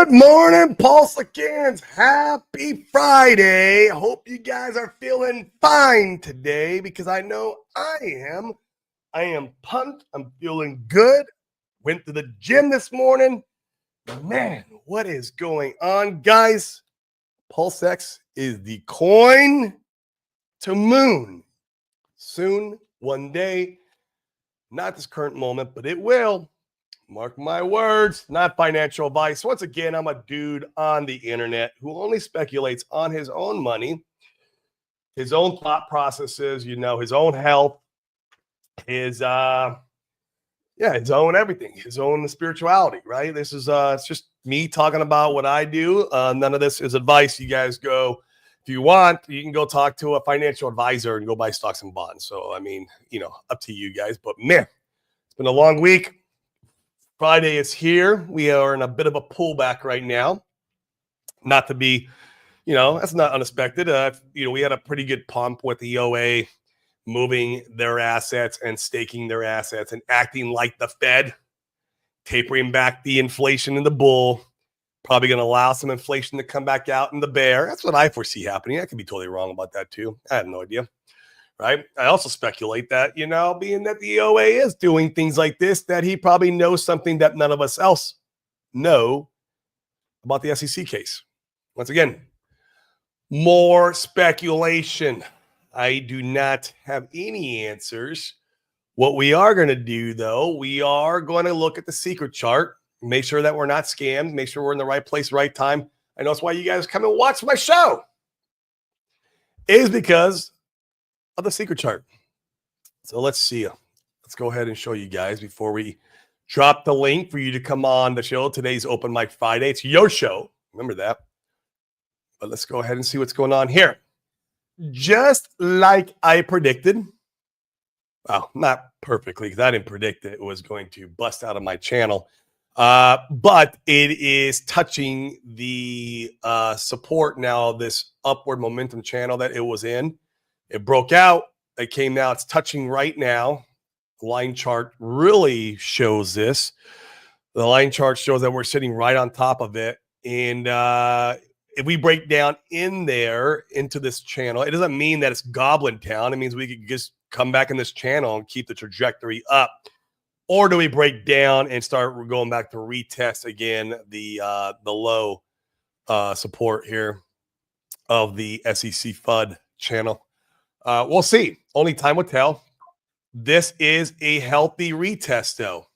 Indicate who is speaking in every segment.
Speaker 1: Good morning, Pulsicans. Happy Friday. Hope you guys are feeling fine today because I know I am. I am pumped. I'm feeling good. Went to the gym this morning. Man, what is going on, guys? PulseX is the coin to moon. Soon, one day, not this current moment, but it will. Mark my words, not financial advice. Once again, I'm a dude on the internet who only speculates on his own money, his own thought processes, his own health, his his own everything, his own spirituality, right? This is it's just me talking about what I do. None of this is advice. You guys go, if you want, you can go talk to a financial advisor and go buy stocks and bonds. So, I mean, up to you guys. But man, it's been a long week. Friday is here. We are in a bit of a pullback right now. Not to be, that's not unexpected. We had a pretty good pump with the OA moving their assets and staking their assets and acting like the Fed, tapering back the inflation in the bull, probably going to allow some inflation to come back out in the bear. That's what I foresee happening. I could be totally wrong about that too. I have no idea. Right. I also speculate that, being that the OA is doing things like this, that he probably knows something that none of us else know about the SEC case. Once again, more speculation. I do not have any answers. What we are going to do, though, we are going to look at the secret chart, make sure that we're not scammed, make sure we're in the right place, right time. I know that's why you guys come and watch my show. It is because of the secret chart. So let's see. Let's go ahead and show you guys before we drop the link for you to come on the show. Today's Open Mic Friday. It's your show. Remember that. But let's go ahead and see what's going on here. Just like I predicted. Well, not perfectly because I didn't predict that it was going to bust out of my channel. But it is touching the support now, this upward momentum channel that it was in. It broke out. It came now. It's touching right now. The line chart really shows this. The line chart shows that we're sitting right on top of it. And if we break down in there into this channel, it doesn't mean that it's Goblin Town. It means we could just come back in this channel and keep the trajectory up. Or do we break down and start going back to retest again the low support here of the SEC FUD channel? We'll see. Only time will tell. This is a healthy retest, though.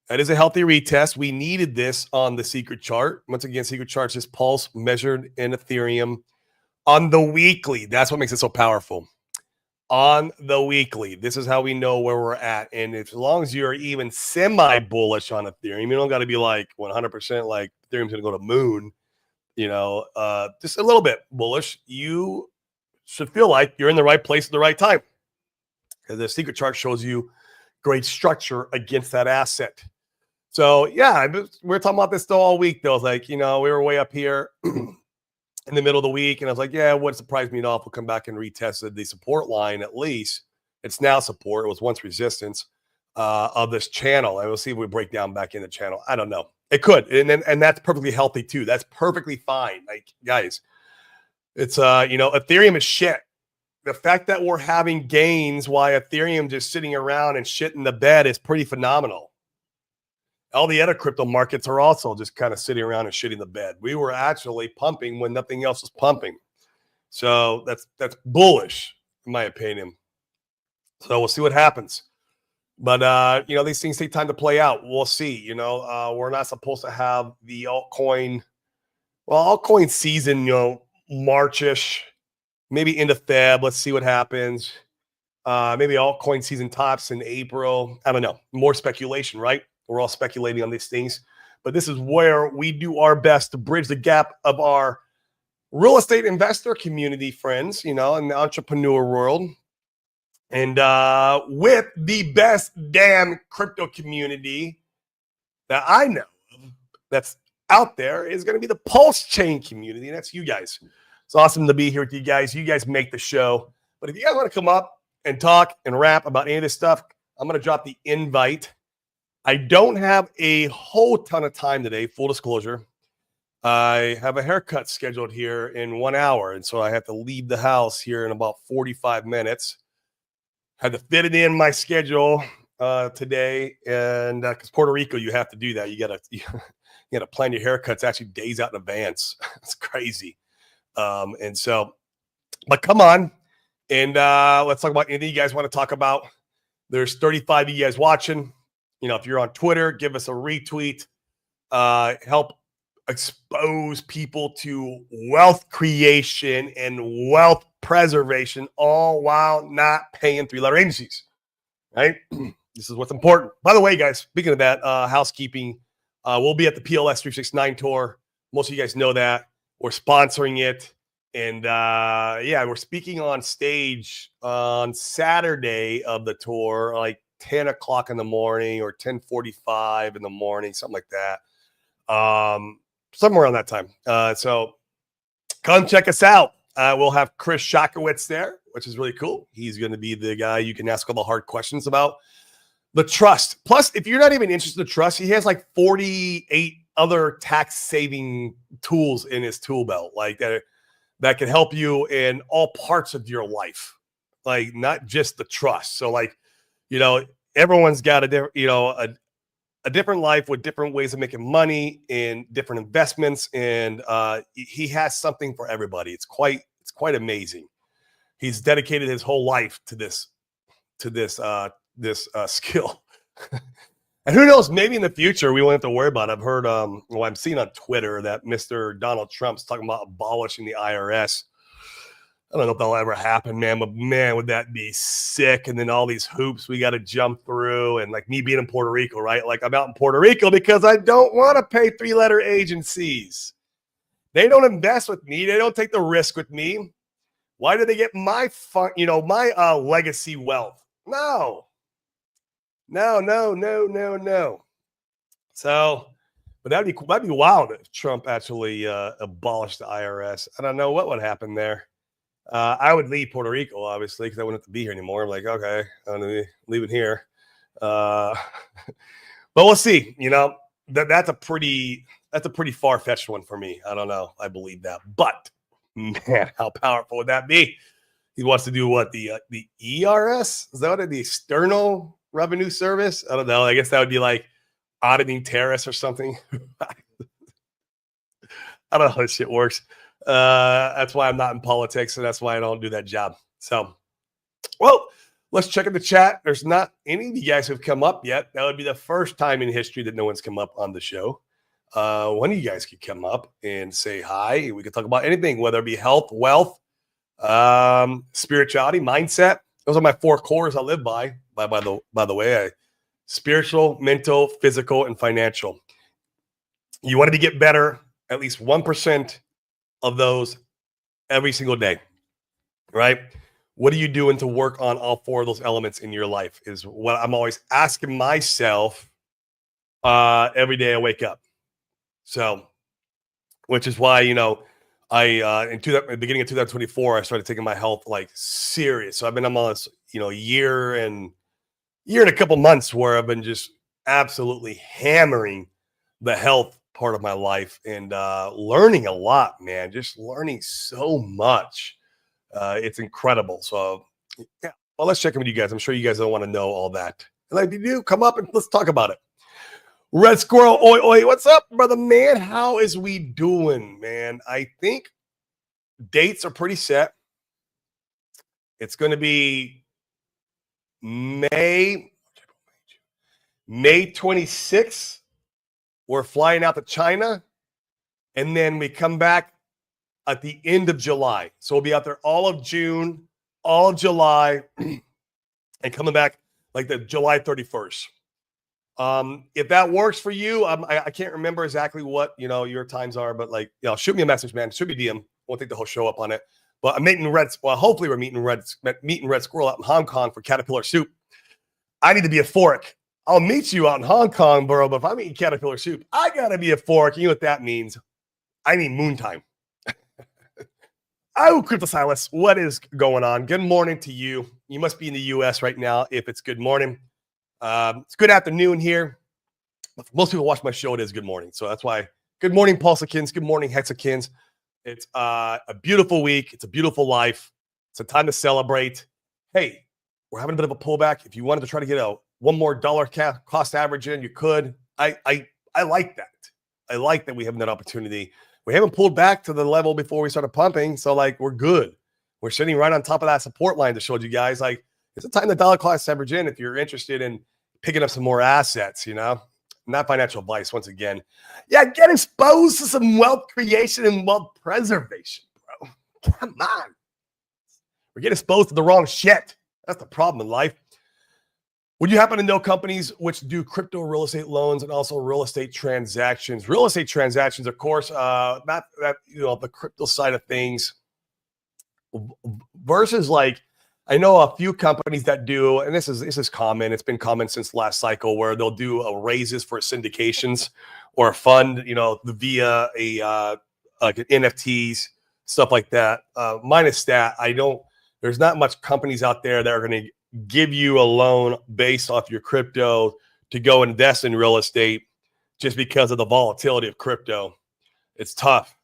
Speaker 1: That is a healthy retest. We needed this on the secret chart. Once again, secret chart's just pulse measured in Ethereum on the weekly. That's what makes it so powerful. On the weekly, this is how we know where we're at. And as long as you're even semi-bullish on Ethereum, you don't got to be like 100% like Ethereum's going to go to moon, just a little bit bullish. You should feel like you're in the right place at the right time. And the secret chart shows you great structure against that asset. So, yeah, we're talking about this all week, though. It's like, we were way up here in the middle of the week, and I was like, yeah, it wouldn't surprise me at all if we'll come back and retested the support line at least. It's now support. It was once resistance of this channel. And we'll see if we break down back in the channel. I don't know. It could. And that's perfectly healthy, too. That's perfectly fine. Like, guys, it's, Ethereum is shit. The fact that we're having gains while Ethereum just sitting around and shit in the bed is pretty phenomenal. All the other crypto markets are also just kind of sitting around and shitting the bed. We were actually pumping when nothing else was pumping. So that's bullish, in my opinion. So we'll see what happens. But, these things take time to play out. We'll see. We're not supposed to have the altcoin season, March-ish. Maybe into Feb. Let's see what happens. Maybe altcoin season tops in April. I don't know. More speculation, right? We're all speculating on these things. But this is where we do our best to bridge the gap of our real estate investor community friends, in the entrepreneur world. And with the best damn crypto community that I know of that's out there is going to be the Pulse Chain community. And that's you guys. It's awesome to be here with you guys. You guys make the show. But if you guys want to come up and talk and rap about any of this stuff, I'm going to drop the invite. I don't have a whole ton of time today, full disclosure. I have a haircut scheduled here in 1 hour, and so I have to leave the house here in about 45 minutes. Had to fit it in my schedule today, and because Puerto Rico, you have to do that. You gotta plan your haircuts actually days out in advance. It's crazy. And so, but come on, and let's talk about anything you guys want to talk about. There's 35 of you guys watching. If you're on Twitter, give us a retweet. Help expose people to wealth creation and wealth preservation, all while not paying three-letter agencies, right? This is what's important. By the way, guys, speaking of that, housekeeping, we'll be at the PLS 369 tour. Most of you guys know that. We're sponsoring it. And we're speaking on stage on Saturday of the tour, like 10 o'clock in the morning or 10:45 in the morning, something like that. Somewhere around that time. So come check us out. We'll have Chris Shakowitz there, which is really cool. He's going to be the guy you can ask all the hard questions about. The trust. Plus, if you're not even interested in the trust, he has like 48 other tax saving tools in his tool belt, like that can help you in all parts of your life, like not just the trust. So everyone's got a different life with different ways of making money and different investments. And he has something for everybody. It's quite amazing. He's dedicated his whole life to this skill. And who knows, maybe in the future we won't have to worry about it. I've heard, I'm seeing on Twitter that Mr. Donald Trump's talking about abolishing the IRS. I don't know if that'll ever happen, man, but man, would that be sick? And then all these hoops we got to jump through, and like me being in Puerto Rico, right? Like I'm out in Puerto Rico because I don't want to pay three-letter agencies. They don't invest with me. They don't take the risk with me. Why do they get my legacy wealth? No. So, but that'd be wild if Trump actually abolished the IRS. I don't know what would happen there. I would leave Puerto Rico, obviously, because I wouldn't have to be here anymore. I'm like, okay, I'm gonna be leaving here. But we'll see. That's a pretty far-fetched one for me. I don't know. I believe that, but man, how powerful would that be? He wants to do what, the ERS? Is that what the External Revenue Service? I don't know. I guess that would be like auditing terrorists or something. I don't know how this shit works. That's why I'm not in politics, and that's why I don't do that job. So, well, let's check in the chat. There's not any of you guys who've come up yet. That would be the first time in history that no one's come up on the show. One of you guys could come up and say hi. We could talk about anything, whether it be health, wealth, spirituality, mindset. Those are my 4 cores I live by the way. Spiritual, mental, physical, and financial. You want to get better, at least 1% of those every single day, right? What are you doing to work on all 4 of those elements in your life is what I'm always asking myself every day I wake up. So, which is why, I in the beginning of 2024, I started taking my health like serious. So I've been almost year and a couple months where I've been just absolutely hammering the health part of my life and learning a lot, man. Just learning so much. It's incredible. So yeah, well, let's check in with you guys. I'm sure you guys don't want to know all that. And if you do, come up and let's talk about it. Red Squirrel, oi, oi, what's up, brother, man? How is we doing, man? I think dates are pretty set. It's going to be May 26th. We're flying out to China, and then we come back at the end of July. So we'll be out there all of June, all of July, and coming back like the July 31st. If that works for you, I can't remember exactly what your times are, but shoot me a message, man. Shoot me a DM. Won't take the whole show up on it. But I'm meeting Red. Well, hopefully we're meeting Red Squirrel out in Hong Kong for Caterpillar Soup. I need to be euphoric. I'll meet you out in Hong Kong, bro. But if I'm eating Caterpillar Soup, I gotta be euphoric. You know what that means? I need moon time. Oh, Crypto Silas, what is going on? Good morning to you. You must be in the U.S. right now. If it's good morning. It's good afternoon here. Most people watch my show, it is good morning. So that's why Good morning, Pulsicans. Good morning, Hexakins. It's a beautiful week. It's a beautiful life. It's a time to celebrate. Hey, we're having a bit of a pullback. If you wanted to try to get a one more dollar cost average in, you could. I like that. I like that we have that opportunity. We haven't pulled back to the level before we started pumping, so like we're good. We're sitting right on top of that support line that showed you guys. Like it's a time to dollar cost average in if you're interested in picking up some more assets. Not financial advice once again. Yeah, get exposed to some wealth creation and wealth preservation, bro. Come on. We're getting exposed to the wrong shit. That's the problem in life. Would you happen to know companies which do crypto real estate loans and also real estate transactions? Real estate transactions, of course, not that the crypto side of things versus like I know a few companies that do, and this is common. It's been common since last cycle where they'll do raises for syndications or a fund, via like NFTs, stuff like that. Minus that, there's not much companies out there that are going to give you a loan based off your crypto to go invest in real estate just because of the volatility of crypto. It's tough,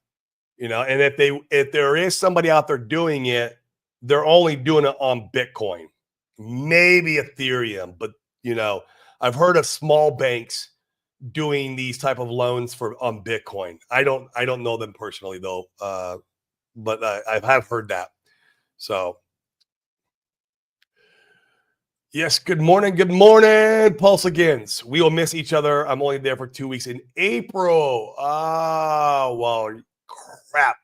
Speaker 1: and if there is somebody out there doing it, they're only doing it on Bitcoin, maybe Ethereum, but I've heard of small banks doing these type of loans on Bitcoin. I don't know them personally though, but I have heard that. So yes, good morning, Pulsicans. We will miss each other. I'm only there for 2 weeks in April. Oh, well, crap.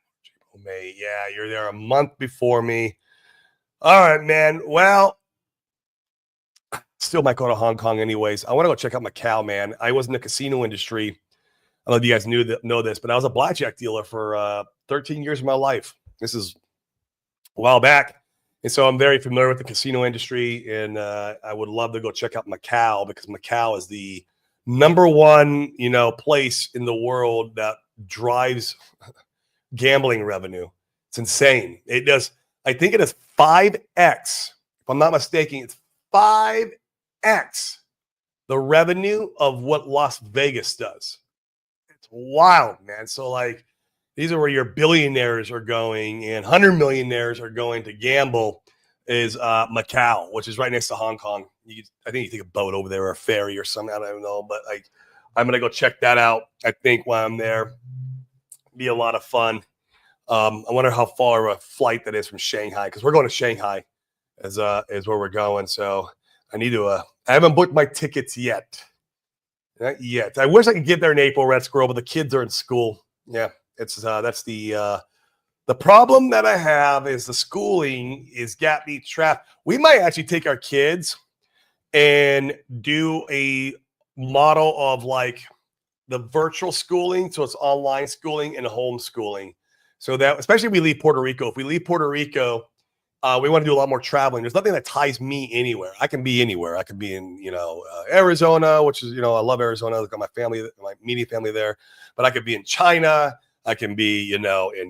Speaker 1: May, yeah, you're there a month before me. All right, man. Well, still might go to Hong Kong anyways. I want to go check out Macau, man. I was in the casino industry. I don't know if you guys know this, but I was a blackjack dealer for 13 years of my life. This is a while back. And so I'm very familiar with the casino industry, and I would love to go check out Macau because Macau is the number one, place in the world that drives gambling revenue. It's insane. It does. I think it is 5x. If I'm not mistaken, it's 5x the revenue of what Las Vegas does. It's wild, man. So like, these are where your billionaires are going and 100 millionaires are going to gamble is Macau, which is right next to Hong Kong. I think you take a boat over there or a ferry or something. I don't know, but like, I'm going to go check that out. I think while I'm there, be a lot of fun. I wonder how far a flight that is from Shanghai, because we're going to Shanghai is where we're going. So I need to, I haven't booked my tickets yet. Not yet. I wish I could get there in April, Red Squirrel, but the kids are in school. Yeah. That's the problem that I have is the schooling is got me trapped. We might actually take our kids and do a model of like the virtual schooling. So it's online schooling and homeschooling. So that, especially if we leave Puerto Rico, we we want to do a lot more traveling. There's nothing that ties me anywhere. I can be anywhere. I can be in, Arizona, which is, I love Arizona. I've got my family, my immediate family there, but I could be in China. I can be, in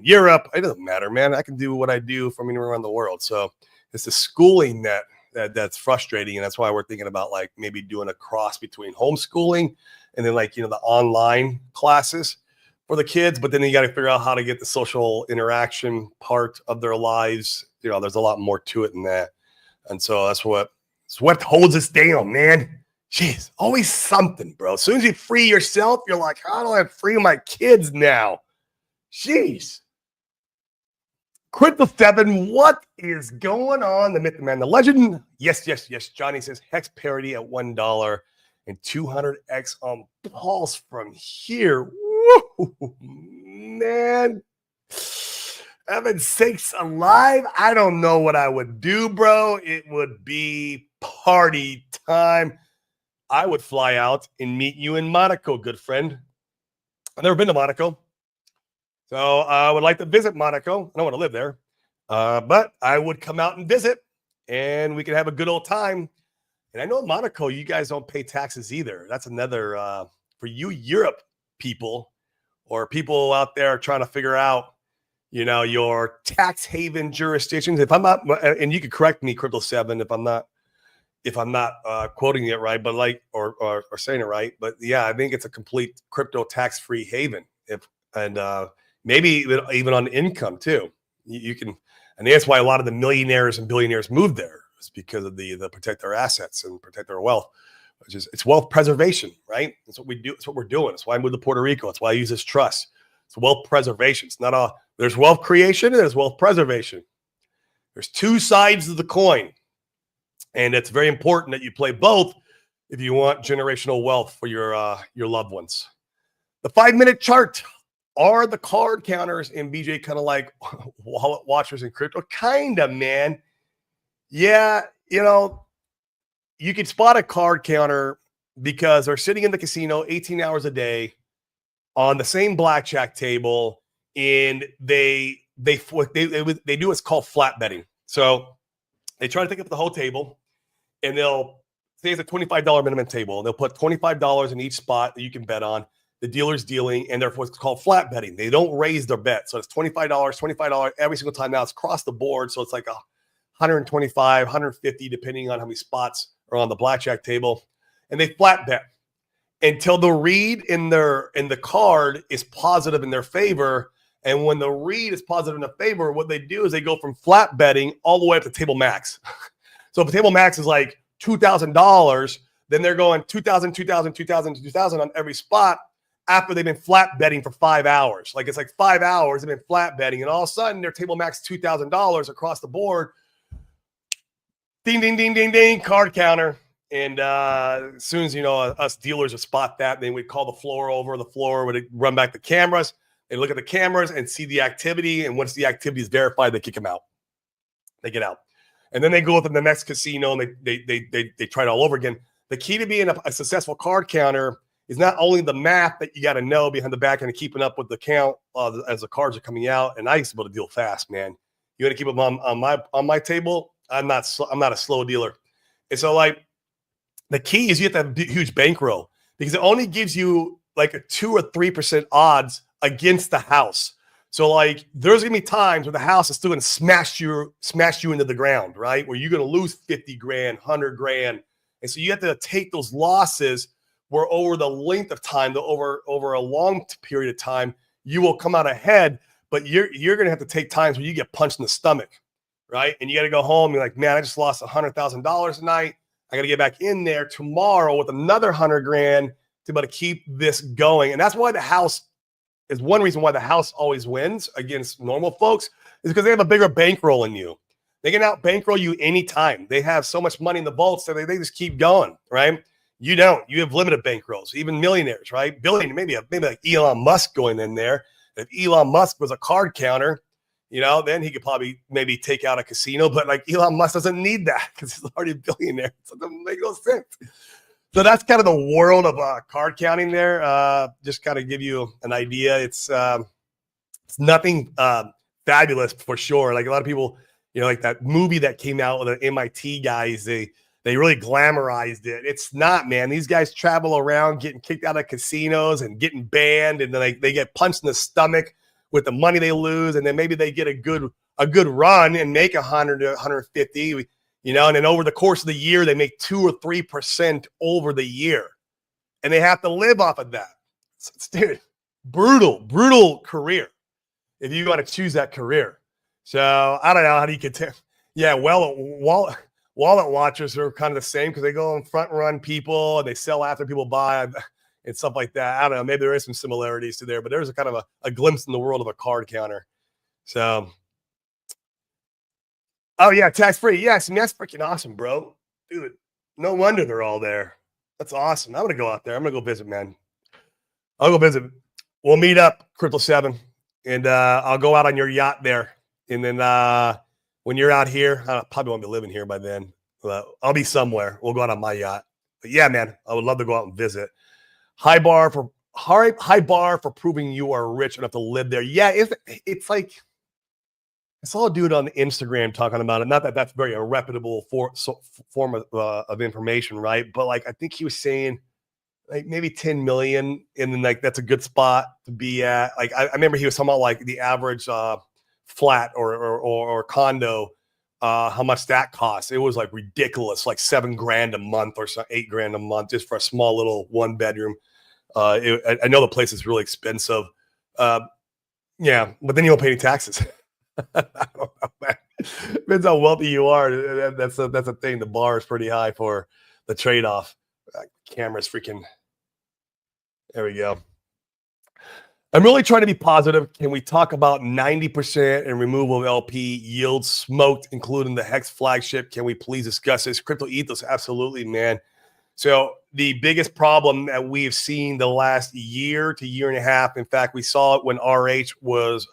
Speaker 1: Europe. It doesn't matter, man. I can do what I do from anywhere around the world. So it's the schooling that's frustrating. And that's why we're thinking about like maybe doing a cross between homeschooling and then like, the online classes for the kids. But then you got to figure out how to get the social interaction part of their lives. There's a lot more to it than that. And so that's what holds us down, man. Jeez, always something, bro. As soon as you free yourself, you're like, how do I free my kids now? Jeez. Crypto 7, what is going on? The myth, the man, the legend. Yes. Johnny says hex parity at $1 and 200x on Pulse from here. Woo, man. Heaven sakes alive. I don't know what I would do, bro. It would be party time. I would fly out and meet you in Monaco, good friend. I've never been to Monaco. So I would like to visit Monaco. I don't want to live there. But I would come out and visit and we could have a good old time. And I know in Monaco, you guys don't pay taxes either. That's another, for you Europe people or people out there trying to figure out, your tax haven jurisdictions. If I'm not, and you could correct me, Crypto 7, if I'm not quoting it right, but like, or saying it right. But yeah, I think it's a complete crypto tax-free haven. Maybe even on income too. You can, and that's why a lot of the millionaires and billionaires moved there. It's because of the protect their assets and protect their wealth, which is it's wealth preservation, right? That's what we do. It's what we're doing. That's why I moved to Puerto Rico. That's why I use this trust. It's wealth preservation. It's not a there's wealth creation and there's wealth preservation. There's two sides of the coin, and it's very important that you play both if you want generational wealth for your loved ones. The 5-minute chart. Are the card counters in BJ kind of like wallet watchers in crypto? Kind of, man. Yeah, you can spot a card counter because they're sitting in the casino 18 hours a day on the same blackjack table, and they do what's called flat betting. So they try to take up the whole table, and they'll say it's a $25 minimum table, and they'll put $25 in each spot that you can bet on. The dealer's dealing, and therefore it's called flat betting. They don't raise their bet. So it's $25 every single time. Now it's across the board. So it's like 125, 150, depending on how many spots are on the blackjack table. And they flat bet until the read in the card is positive in their favor. And when the read is positive in their favor, what they do is they go from flat betting all the way up to table max. So if the table max is like $2,000, then they're going 2,000, 2,000, 2,000, 2,000 on every spot after they've been flat betting for 5 hours. Like it's like 5 hours they've been flat betting, and all of a sudden their table max $2,000 across the board. Ding, ding, ding, ding, ding, card counter. And as soon as, us dealers would spot that, then we'd call the floor over. The floor would run back the cameras. They look at the cameras and see the activity. And once the activity is verified, they kick them out. They get out. And then they go to the next casino and they try it all over again. The key to being a successful card counter is not only the math that you got to know behind the back end and keeping up with the count as the cards are coming out. And I used to be able to deal fast, man. You want to keep them on my table. I'm not a slow dealer. And so like the key is you have to have a huge bankroll because it only gives you like a 2 or 3% odds against the house. So like there's gonna be times where the house is still gonna smash you into the ground, right? Where you're gonna lose 50 grand, 100 grand. And so you have to take those losses where over the length of time, over a long period of time, you will come out ahead, but you're going to have to take times where you get punched in the stomach, right? And you got to go home. You're like, man, I just lost $100,000 tonight. I got to get back in there tomorrow with another 100 grand to be able to keep this going. And that's why the house is one reason why the house always wins against normal folks is because they have a bigger bankroll than you. They can out bankroll you anytime. They have so much money in the vaults that they just keep going, right? You don't. You have limited bankrolls, even millionaires, right? Billionaires, maybe like Elon Musk going in there. If Elon Musk was a card counter, then he could probably maybe take out a casino. But like Elon Musk doesn't need that because he's already a billionaire. So it doesn't make no sense. So that's kind of the world of card counting there. Just kind of give you an idea. It's nothing fabulous for sure. Like a lot of people, like that movie that came out with the MIT guys, they really glamorized it. It's not, man. These guys travel around getting kicked out of casinos and getting banned, and then they get punched in the stomach with the money they lose, and then maybe they get a good run and make 100 to 150, and then over the course of the year they make 2 or 3% over the year, and they have to live off of that. Dude, brutal career if you want to choose that career. So I don't know how do you continue. Yeah, wallet watchers are kind of the same because they go and front run people and they sell after people buy and stuff like that. I don't know. Maybe there is some similarities to there, but there's a kind of a glimpse in the world of a card counter. So, oh yeah, tax free. Yes, that's freaking awesome, bro. Dude, no wonder they're all there. That's awesome. I'm gonna go out there. I'm gonna go visit, man. I'll go visit. We'll meet up, Crypto 7, and I'll go out on your yacht there, and then. When you're out here, I probably won't be living here by then. I'll be somewhere. We'll go out on my yacht. But yeah, man, I would love to go out and visit. High bar for proving you are rich enough to live there. Yeah, it's like I saw a dude on Instagram talking about it. Not that that's very a reputable form of information, right? But like I think he was saying like maybe 10 million, and then like that's a good spot to be at. Like I remember he was talking about like the average flat or condo, how much that costs. It was like ridiculous, like $7,000 a month or so, $8,000 a month just for a small little 1 bedroom. I know the place is really expensive. Yeah, but then you won't pay any taxes. I don't know, man. Depends how wealthy you are. That's a thing. The bar is pretty high for the trade-off. Camera's freaking. There we go. I'm really trying to be positive. Can we talk about 90% and removal of LP yields smoked, including the Hex flagship? Can we please discuss this? Crypto ethos, absolutely, man. So the biggest problem that we've seen the last year to year and a half, in fact, we saw it when RH was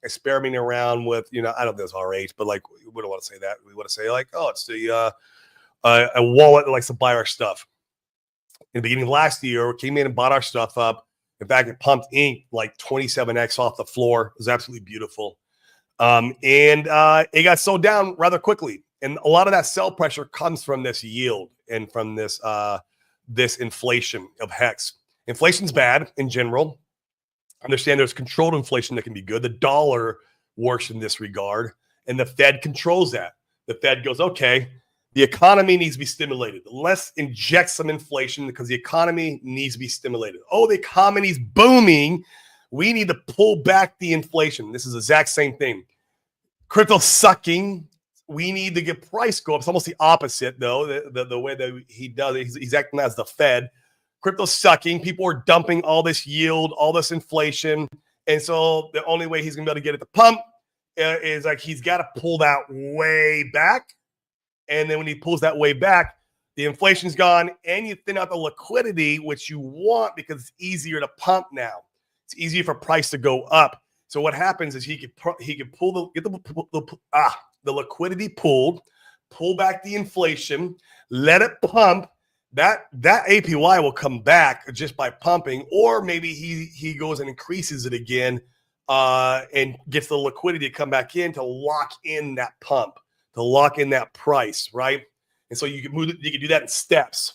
Speaker 1: experimenting around with, I don't know if it was RH, but like, we don't want to say that. We want to say like, oh, it's the a wallet that likes to buy our stuff. In the beginning of last year, we came in and bought our stuff up. In fact, it pumped ink like 27x off the floor. It was absolutely beautiful. And it got sold down rather quickly. And a lot of that sell pressure comes from this yield and from this this inflation of Hex. Inflation's bad in general. Understand there's controlled inflation that can be good. The dollar works in this regard, and the Fed controls that. The Fed goes, okay, the economy needs to be stimulated. Let's inject some inflation because the economy needs to be stimulated. Oh, the economy's booming. We need to pull back the inflation. This is the exact same thing. Crypto sucking. We need to get price go up. It's almost the opposite, though, the way that he does it. He's acting as the Fed. Crypto sucking. People are dumping all this yield, all this inflation. And so the only way he's going to be able to get at the pump is like he's got to pull that way back. And then when he pulls that way back, the inflation's gone and you thin out the liquidity, which you want because it's easier to pump now. It's easier for price to go up. So what happens is he could pull the liquidity pulled, pull back the inflation, let it pump. That APY will come back just by pumping, or maybe he goes and increases it again and gets the liquidity to come back in to lock in that pump, to lock in that price, right? And so you can do that in steps.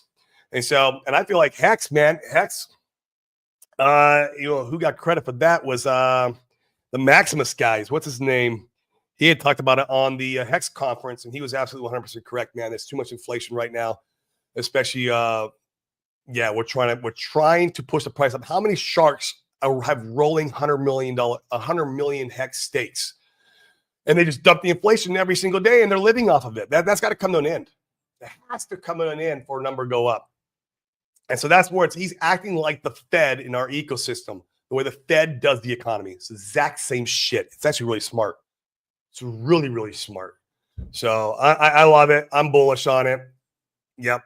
Speaker 1: And so, and I feel like Hex, who got credit for that was the Maximus guys. What's his name? He had talked about it on the Hex conference, and he was absolutely 100% correct, man. There's too much inflation right now, especially. We're trying to push the price up. How many sharks have rolling $100 million Hex stakes, and they just dump the inflation every single day, and they're living off of it? That's got to come to an end. It has to come to an end for a number to go up. And so that's where he's acting like the Fed in our ecosystem, the way the Fed does the economy. It's the exact same shit. It's actually really smart. It's really, really smart. So I love it. I'm bullish on it. Yep.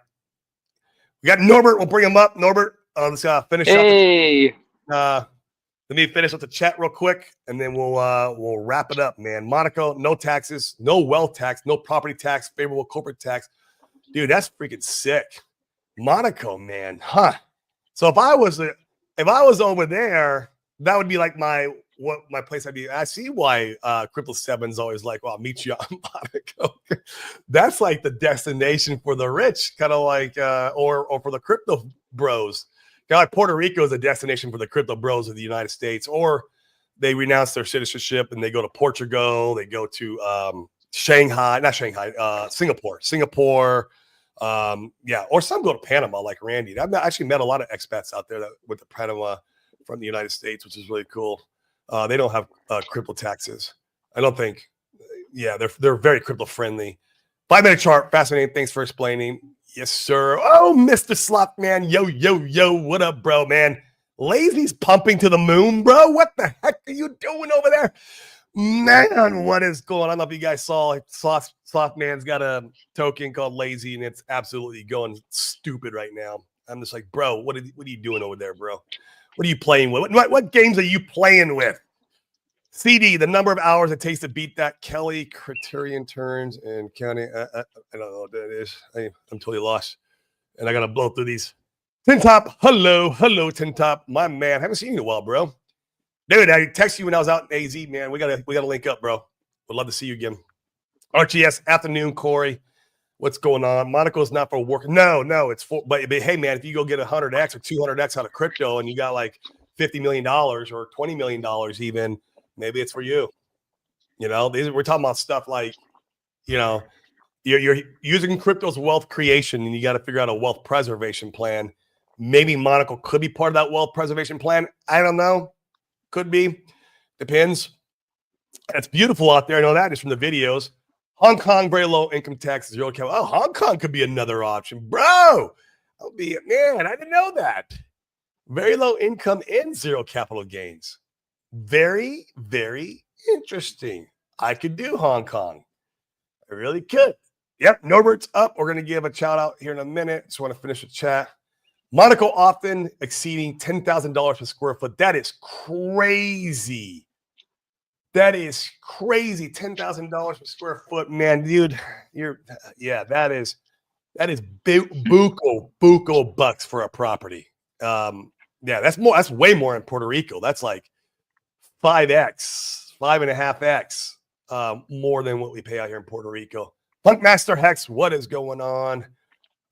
Speaker 1: We got Norbert. We'll bring him up. Norbert, let's finish up.
Speaker 2: Hey.
Speaker 1: Let me finish with the chat real quick, and then we'll wrap it up, man. Monaco, no taxes, no wealth tax, no property tax, favorable corporate tax. Dude, that's freaking sick. Monaco, man, huh? So if I was over there, that would be like my place I'd be. I see why Crypto 7's always like, well, I'll meet you on Monaco. That's like the destination for the rich, kind of like or for the crypto bros. Kind of like Puerto Rico is a destination for the crypto bros of the United States, or they renounce their citizenship and they go to Portugal, they go to Singapore. Or some go to Panama, like Randy. I've actually met a lot of expats out there that went to Panama from the United States, which is really cool. They don't have crypto taxes, I don't think. Yeah, they're very crypto friendly. 5-minute chart, fascinating. Thanks for explaining. Yes, sir. Oh, Mr. Slop Man, yo, what up, bro, man? Lazy's pumping to the moon, bro. What the heck are you doing over there? Man, what is going on? I don't know if you guys saw Soft Man's got a token called Lazy, and it's absolutely going stupid right now. I'm just like, bro, what are you doing over there, bro? What are you playing with? What games are you playing with? CD, the number of hours it takes to beat that Kelly criterion turns and counting. I don't know what that is. I'm totally lost, and I gotta blow through these. Tin Top, hello, Tin Top, my man. Haven't seen you in a while, bro. Dude, I texted you when I was out in AZ, man. We gotta link up, bro. Would love to see you again. RGS, afternoon, Corey. What's going on? Monaco's not for work. No, it's for. But hey, man, if you go get 100x or 200x out of crypto, and you got like $50 million or $20 million, even maybe it's for you. We're talking about stuff like, you're using crypto's wealth creation, and you got to figure out a wealth preservation plan. Maybe Monaco could be part of that wealth preservation plan. I don't know. Could be. Depends. It's beautiful out there. I know that just from the videos. Hong Kong, very low income tax, zero capital. Oh, Hong Kong could be another option. Bro, man, I didn't know that. Very low income and zero capital gains. Very, very interesting. I could do Hong Kong. I really could. Yep, Norbert's up. We're going to give a shout out here in a minute. Just want to finish the chat. Monaco often exceeding $10,000 per square foot. That is crazy. That is crazy. $10,000 per square foot, man, dude. That is buco bucks for a property. That's way more in Puerto Rico. That's like 5x, 5.5x more than what we pay out here in Puerto Rico. Punkmaster Hex, what is going on?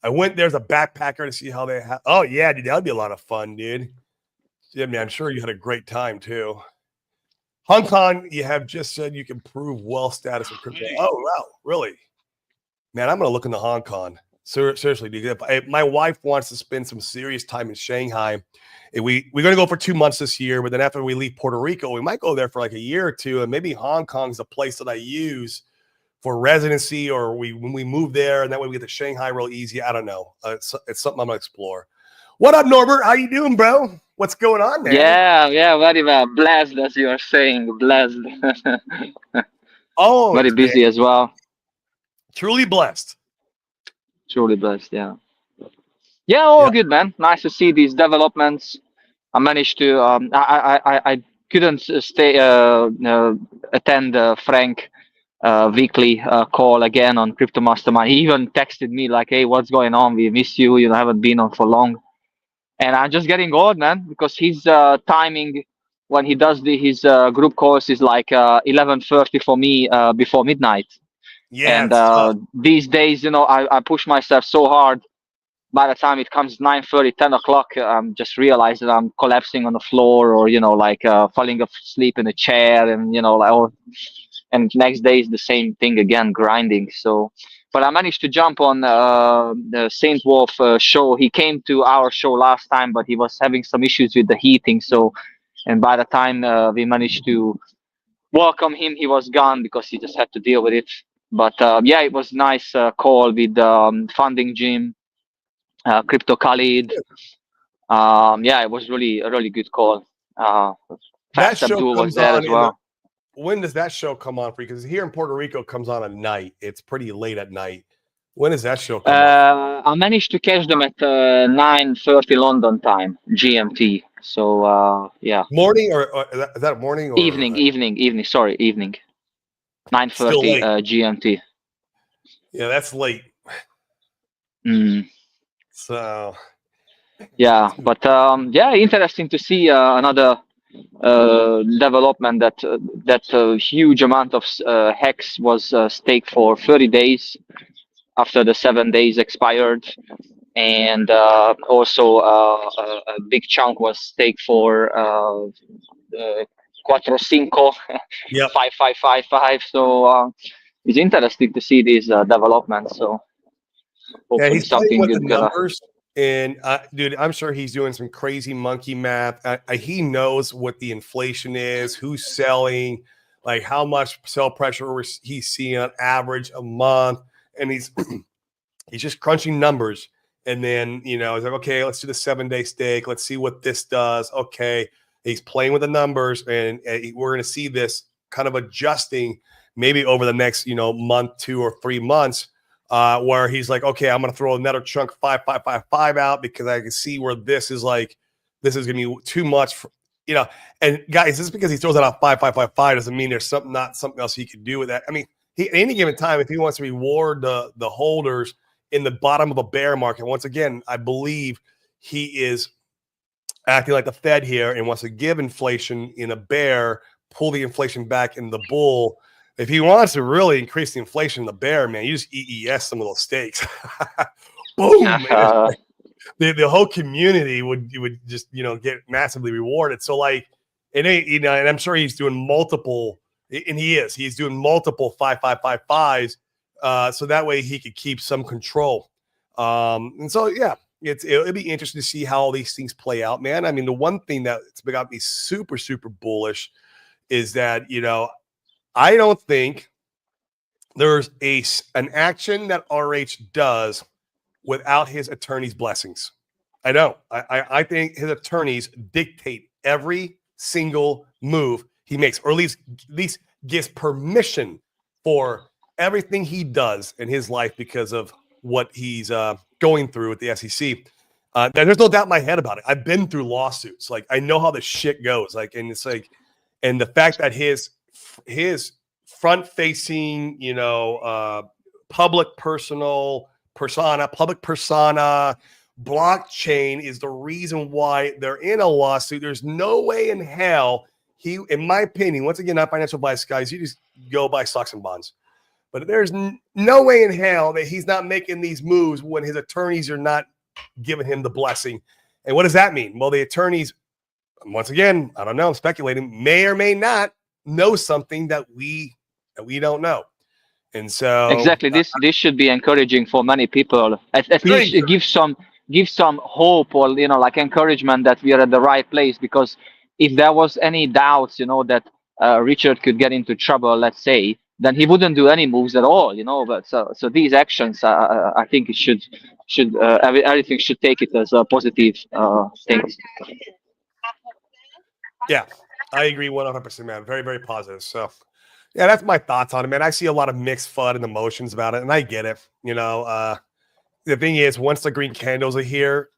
Speaker 1: I went there's a backpacker to see how they have. Oh yeah, dude, that'd be a lot of fun, dude. Yeah, man, I'm sure you had a great time too. Hong Kong, you have just said you can prove wealth status with crypto. Oh, wow, really? Man, I'm going to look into Hong Kong. Seriously, dude. My wife wants to spend some serious time in Shanghai. We're going to go for 2 months this year, but then after we leave Puerto Rico, we might go there for like a year or two, and maybe Hong Kong's a place that I use for residency, or when we move there, and that way we get to Shanghai real easy. I don't know. It's something I'm going to explore. What up, Norbert? How you doing, bro? What's going on, man?
Speaker 2: Yeah, very well. Blessed, as you are saying, blessed.
Speaker 1: Oh,
Speaker 2: very busy as well.
Speaker 1: Truly blessed.
Speaker 2: Truly blessed, yeah. Yeah, all good, man. Nice to see these developments. I managed to. I couldn't stay attend Frank weekly call again on Crypto Mastermind. He even texted me like, "Hey, what's going on? We miss you. You haven't been on for long." And I'm just getting old, man, because his timing when he does his group calls is like 11:30 for me before midnight.
Speaker 1: Yeah,
Speaker 2: And these days, I push myself so hard. By the time it comes 9:30, 10 o'clock, I'm just realizing I'm collapsing on the floor, or falling asleep in a chair, and and next day is the same thing again, grinding. So, but I managed to jump on the Saint Wolf show. He came to our show last time, but he was having some issues with the heating. So, and by the time we managed to welcome him, he was gone because he just had to deal with it. But yeah, it was nice call with Funding Jim, Crypto Khalid. Yeah, it was really a really good call.
Speaker 1: that
Speaker 2: Fast
Speaker 1: show
Speaker 2: Abdul was
Speaker 1: comes
Speaker 2: there
Speaker 1: on
Speaker 2: as well.
Speaker 1: when does that show come on for you? Because here in Puerto Rico, it comes on at night. It's pretty late at night. When does that show come on?
Speaker 2: I managed to catch them at 9:30 London time, GMT. So yeah,
Speaker 1: Morning or is that morning or
Speaker 2: evening. Sorry, evening.
Speaker 1: still
Speaker 2: 9:30
Speaker 1: late?
Speaker 2: GMT.
Speaker 1: Yeah, that's late.
Speaker 2: Mm.
Speaker 1: So
Speaker 2: Yeah, but yeah, interesting to see another development that huge amount of hex was staked for 30 days after the 7 days expired, and also a big chunk was staked for Quattro Cinco,
Speaker 1: yep.
Speaker 2: 5555. So it's interesting to see these developments. So
Speaker 1: Yeah,
Speaker 2: hopefully
Speaker 1: he's playing
Speaker 2: something
Speaker 1: with the
Speaker 2: good gonna.
Speaker 1: numbers. And dude, I'm sure he's doing some crazy monkey math. He knows what the inflation is, who's selling, like how much sell pressure he's seeing on average a month, and he's he's just crunching numbers. And then he's like, okay, let's do the 7-day stake. Let's see what this does. Okay, he's playing with the numbers, and we're going to see this kind of adjusting maybe over the next month, 2 or 3 months. Where he's like, okay, I'm going to throw another chunk 5555 out because I can see where this is going to be too much for, and guys, just because he throws it out 5555 doesn't mean there's not something else he could do with that. I mean, at any given time, if he wants to reward the holders in the bottom of a bear market, once again, I believe he is acting like the Fed here and wants to give inflation in a bear, pull the inflation back in the bull. If he wants to really increase the inflation in the bear, man, you just EES some of those stakes. Boom! The whole community would just get massively rewarded. So and I'm sure he's doing multiple, and he's doing multiple 5555s, so that way he could keep some control. And so yeah, it'll be interesting to see how all these things play out, man. I mean, the one thing that's got me super, super bullish is that, I don't think there's an action that RH does without his attorney's blessings. I don't. I think his attorneys dictate every single move he makes, or at least gives permission for everything he does in his life because of what he's going through with the SEC. There's no doubt in my head about it. I've been through lawsuits. Like, I know how the shit goes. Like, and it's like, and the fact that his front-facing, public persona, blockchain is the reason why they're in a lawsuit. There's no way in hell in my opinion, once again, not financial advice, guys, you just go buy stocks and bonds. But there's no way in hell that he's not making these moves when his attorneys are not giving him the blessing. And what does that mean? Well, the attorneys, once again, I don't know, I'm speculating, may or may not know something that we don't know. And so
Speaker 2: exactly, this should be encouraging for many people. At least it gives some hope, or like encouragement that we are at the right place. Because if there was any doubts, that Richard could get into trouble, let's say, then he wouldn't do any moves at all. But so these actions, I think it should everything should take it as a positive thing.
Speaker 1: Yeah, I agree 100%, man. Very, very positive. So. Yeah, that's my thoughts on it, man. I see a lot of mixed FUD and emotions about it, and I get it. The thing is, once the green candles are here,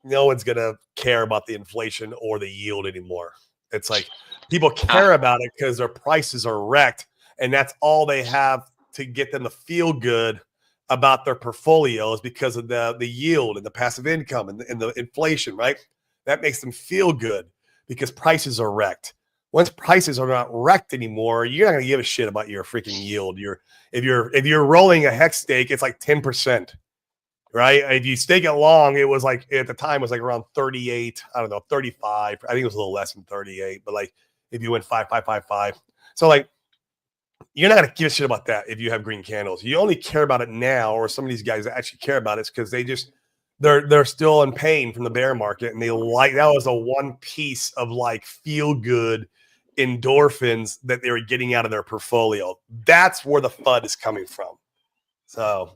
Speaker 1: no one's going to care about the inflation or the yield anymore. It's like people care about it because their prices are wrecked, and that's all they have to get them to feel good about their portfolios because of the yield and the passive income and the inflation, right? That makes them feel good because prices are wrecked. Once prices are not wrecked anymore, you're not going to give a shit about your freaking yield. If you're rolling a hex stake, it's like 10%, right? If you stake it long, it was like at the time it was like around 38. I don't know, 35. I think it was a little less than 38. But like if you went 5, 5, 5, 5, so like you're not going to give a shit about that if you have green candles. You only care about it now, or some of these guys that actually care about it because they're still in pain from the bear market, and that was a one piece of like feel good endorphins that they were getting out of their portfolio. That's where the FUD is coming from. So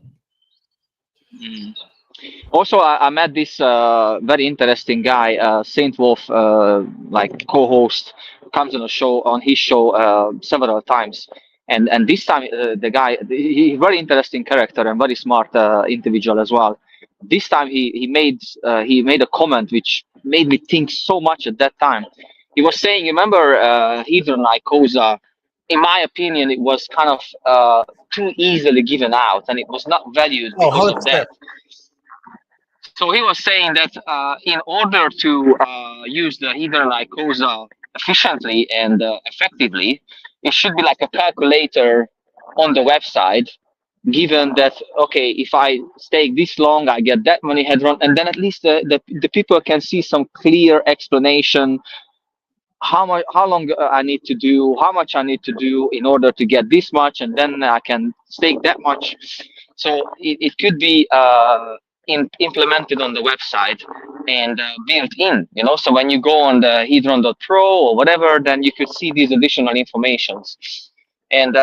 Speaker 2: also I met this very interesting guy, Saint Wolf, like co-host, comes on his show several times, and this time the guy, he very interesting character and very smart individual as well. This time he made a comment which made me think so much at that time. He was saying, remember Hedron Icosa, in my opinion, it was kind of too easily given out, and it was not valued because of that. So he was saying that in order to use the Hedron Icosa efficiently and effectively, it should be like a calculator on the website, given that, okay, if I stake this long, I get that many Hedron, and then at least the people can see some clear explanation how long I need to do, how much I need to do in order to get this much, and then I can stake that much. So it could be implemented on the website and built in, so when you go on the hedron.pro or whatever, then you could see these additional informations. And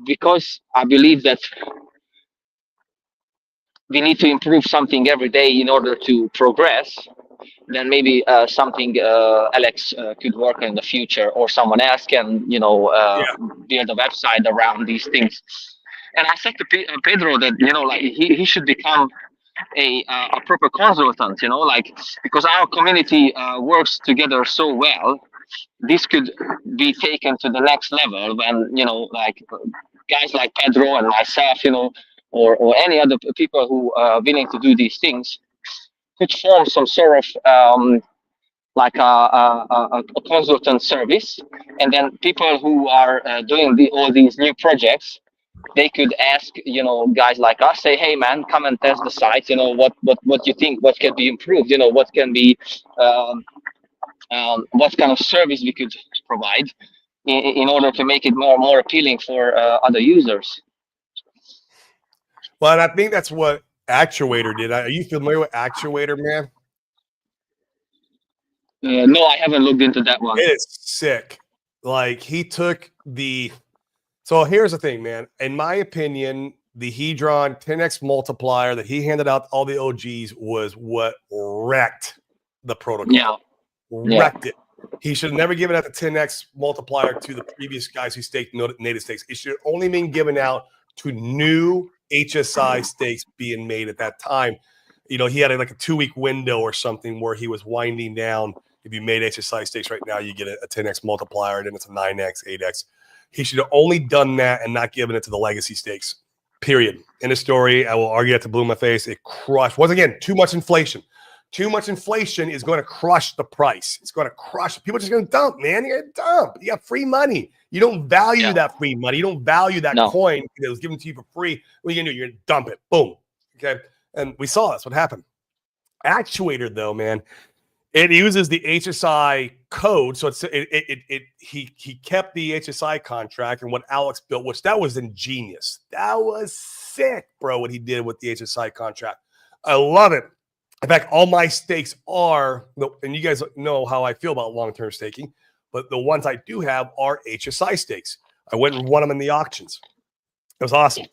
Speaker 2: because I believe that we need to improve something every day in order to progress, then maybe something Alex could work in the future, or someone else can, build a website around these things. And I said to Pedro that, like he should become a proper consultant, because our community works together so well. This could be taken to the next level when, like guys like Pedro and myself, or any other people who are willing to do these things, could form some sort of like a consultant service, and then people who are doing all these new projects, they could ask, guys like us, say, hey man, come and test the site, what you think, what can be improved, what can be what kind of service we could provide in order to make it more appealing for other users.
Speaker 1: Well, and I think that's what Actuator did. Are you familiar with Actuator, man?
Speaker 2: No, I haven't looked into that one.
Speaker 1: It is sick. Like he took the. So here's the thing, man. In my opinion, the Hedron 10x multiplier that he handed out to all the OGs was what wrecked the protocol.
Speaker 2: Yeah.
Speaker 1: Wrecked it. He should have never given out the 10x multiplier to the previous guys who staked native stakes. It should have only been given out to new HSI stakes being made at that time. You know, he had like a 2-week window or something where he was winding down. If you made HSI stakes right now, you get a 10x multiplier, and then it's a 9x, 8x. He should have only done that and not given it to the legacy stakes. Period. In the story, I will argue that to blue in my face. It crushed. Once again, too much inflation. Too much inflation is going to crush the price. It's going to crush. People are just going to dump, man. You're going to dump. You got free money. You don't value that free money. You don't value that coin that was given to you for free. What are you going to do? You're going to dump it. Boom. Okay. And we saw that's what happened. Actuator, though, man, it uses the HSI code. So he kept the HSI contract and what Alex built, which that was ingenious. That was sick, bro, what he did with the HSI contract. I love it. In fact, all my stakes are, and you guys know how I feel about long-term staking, but the ones I do have are HSI stakes. I went and won them in the auctions. It was awesome.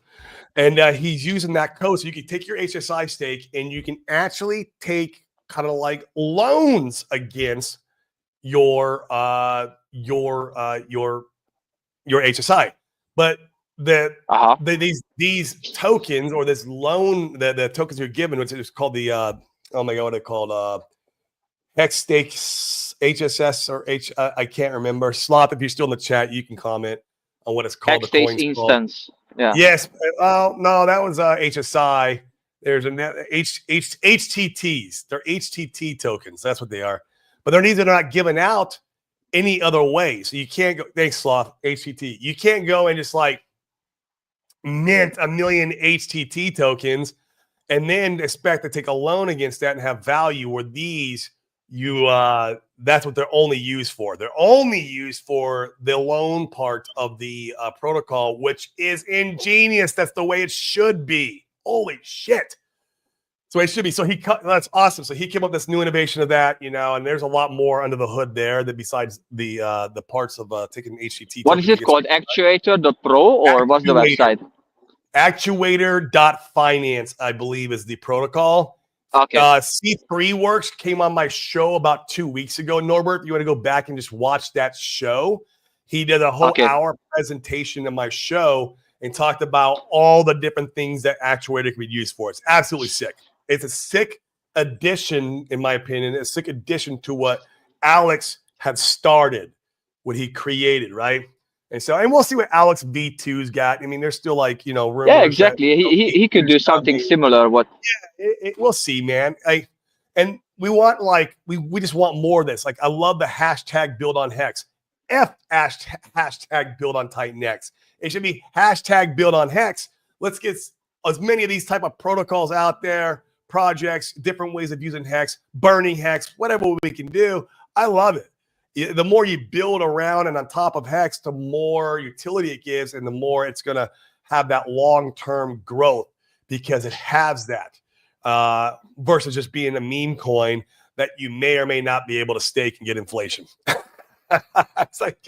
Speaker 1: And he's using that code. So you can take your HSI stake and you can actually take kind of like loans against your HSI. But these tokens or this loan, the tokens you're given, which is called the oh my god, what are they called? Hex stakes, HSS or I can't remember. Slop, if you're still in the chat, you can comment on what it's called.
Speaker 2: Hex stakes instance. Yeah.
Speaker 1: Yes. Oh no, that was HSI. There's a HTTs. They're HTT tokens. That's what they are. But they're not given out any other way. So you can't go. Thanks, Sloth. HTT. You can't go and just like mint 1 million HTT tokens and then expect to take a loan against that and have value. Where these, that's what they're only used for. They're only used for the loan part of the protocol, which is ingenious. That's the way it should be. Holy shit. So it should be. So that's awesome. So he came up with this new innovation of that, and there's a lot more under the hood there that besides the parts of taking HTT.
Speaker 2: What is it called? Actuator.pro or what's the website?
Speaker 1: Actuator.finance, I believe, is the protocol.
Speaker 2: Okay.
Speaker 1: C3 Works came on my show about 2 weeks ago. Norbert, you want to go back and just watch that show? He did a whole hour presentation in my show and talked about all the different things that Actuator can be used for. It's absolutely sick. It's a sick addition, in my opinion, a sick addition to what Alex had started, what he created, right? And we'll see what Alex V2's got. I mean, there's still like, rumors.
Speaker 2: Yeah, exactly. He could do something similar.
Speaker 1: We'll see, man. And we want we just want more of this. Like, I love the hashtag build on Hex. Hashtag build on Titan X. It should be hashtag build on Hex. Let's get as many of these type of protocols out there, projects, different ways of using Hex, burning Hex, whatever we can do. I love it. The more you build around and on top of Hex, the more utility it gives and the more it's going to have that long-term growth because it has that versus just being a meme coin that you may or may not be able to stake and get inflation. It's like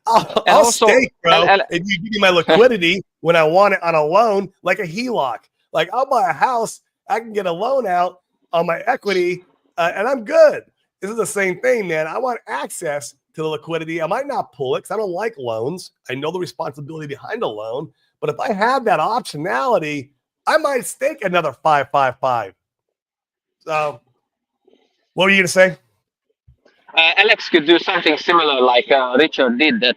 Speaker 1: I'll stake, bro. If you give me my liquidity when I want it on a loan, like a HELOC. Like, I'll buy a house, I can get a loan out on my equity, and I'm good. This is the same thing, man. I want access to the liquidity. I might not pull it because I don't like loans. I know the responsibility behind a loan, but if I have that optionality, I might stake another 555. So, what were you gonna say?
Speaker 2: Alex could do something similar like Richard did. That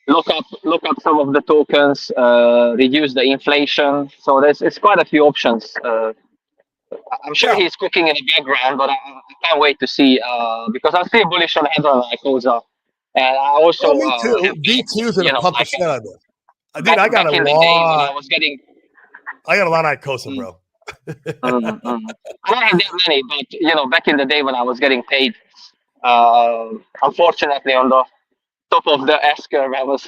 Speaker 2: look up some of the tokens, reduce the inflation. So it's quite a few options. I'm sure he's cooking in the background, but I can't wait to see because I'm still bullish on Hedron Icosa, and I also
Speaker 1: me too. V2's in a pump of shit. Dude, I got a lot. I got a lot of Icosa, bro.
Speaker 2: I don't have that many, but back in the day when I was getting paid, unfortunately on the top of the S curve. I was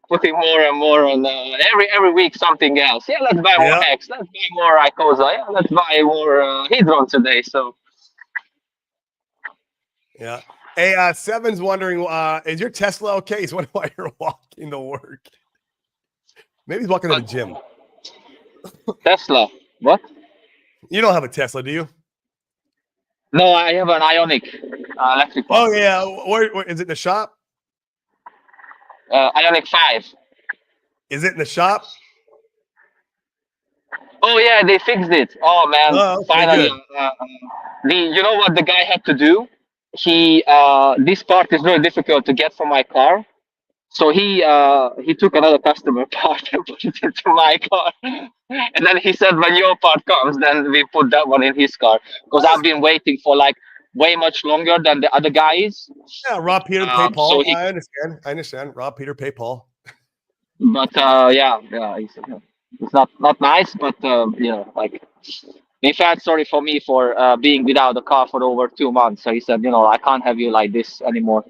Speaker 2: putting more and more on every week something else. Yeah, let's buy more
Speaker 1: Yeah,
Speaker 2: Hex. Let's buy more Icosa. Yeah, let's buy more Hedron today. So
Speaker 1: yeah. Hey, Seven's wondering, is your Tesla okay? He's wondering why you're walking to work. Maybe he's walking to the gym.
Speaker 2: Tesla, what?
Speaker 1: You don't have a Tesla, do you?
Speaker 2: No, I have an Ionic electric one.
Speaker 1: Oh yeah. Where is it in the shop?
Speaker 2: Ionic 5.
Speaker 1: Is it in the shop?
Speaker 2: Oh yeah, they fixed it. Oh man,
Speaker 1: Oh, okay,
Speaker 2: finally.
Speaker 1: good.
Speaker 2: You know what the guy had to do? He this part is very difficult to get from my car. So he took another customer part and put it into my car, and then he said when your part comes, then we put that one in his car because I've been waiting for like way much longer than the other guys.
Speaker 1: Yeah, Rob Peter pay
Speaker 2: So
Speaker 1: Paul.
Speaker 2: he,
Speaker 1: I understand. Rob Peter pay Paul.
Speaker 2: but yeah, it's not nice, but like he felt sorry for me for being without a car for over 2 months. So he said, I can't have you like this anymore.